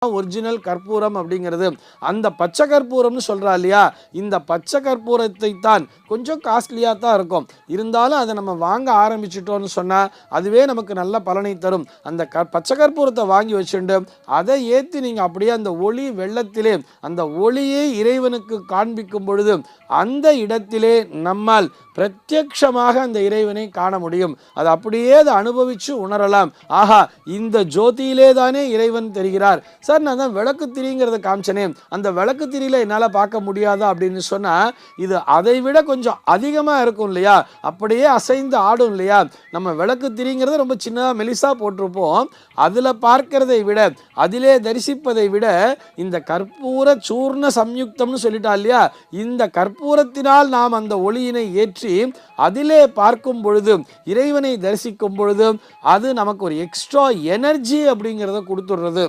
Original கற்பூரம் அப்படிங்கிறது. அந்த பச்சை கற்பூரம்னு சொல்றா இல்லையா, இந்த பச்சை கற்பூரத்தை தான் கொஞ்சம் காஸ்ட்லியா தான் இருக்கும். இருந்தாலும் அதை நம்ம வாங்க ஆரம்பிச்சிட்டோம்னு சொன்னா அதுவே நமக்கு நல்ல பலனை தரும். அந்த பச்சை கற்பூரத்தை வாங்கி வச்சுட்டு அதை ஏற்றி நீங்க அப்படியே அந்த ஒளி வெள்ளத்திலே அந்த ஒளியை இறைவனுக்கு காண்பிக்கும் பொழுது அந்த இடத்திலே நம்மால் பிரத்யக்ஷமாக அந்த இறைவனை காண முடியும். அது அப்படியே அதை அனுபவிச்சு உணரலாம். ஆஹா, இந்த ஜோதியிலே தானே இறைவன் தெரிகிறார். சார், நான் தான் விளக்கு திரிங்கிறத காமிச்சனே, அந்த விளக்கு திரியில என்னால் பார்க்க முடியாதா அப்படின்னு சொன்னால் இது அதை விட கொஞ்சம் அதிகமாக இருக்கும் இல்லையா, அப்படியே அசைந்து ஆடும் இல்லையா. நம்ம விளக்கு திரிங்கிறத ரொம்ப சின்னதாக மெலிசா போட்டிருப்போம். அதில் பார்க்கிறதை விட, அதிலே தரிசிப்பதை விட இந்த கற்பூர சூர்ண சம்யுக்தம்னு சொல்லிட்டா இல்லையா, இந்த கற்பூரத்தினால் நாம் அந்த ஒளியினை ஏற்றி அதிலே பார்க்கும் பொழுது, இறைவனை தரிசிக்கும் பொழுது அது நமக்கு ஒரு எக்ஸ்ட்ரா எனர்ஜி அப்படிங்கிறத கொடுத்துடுறது.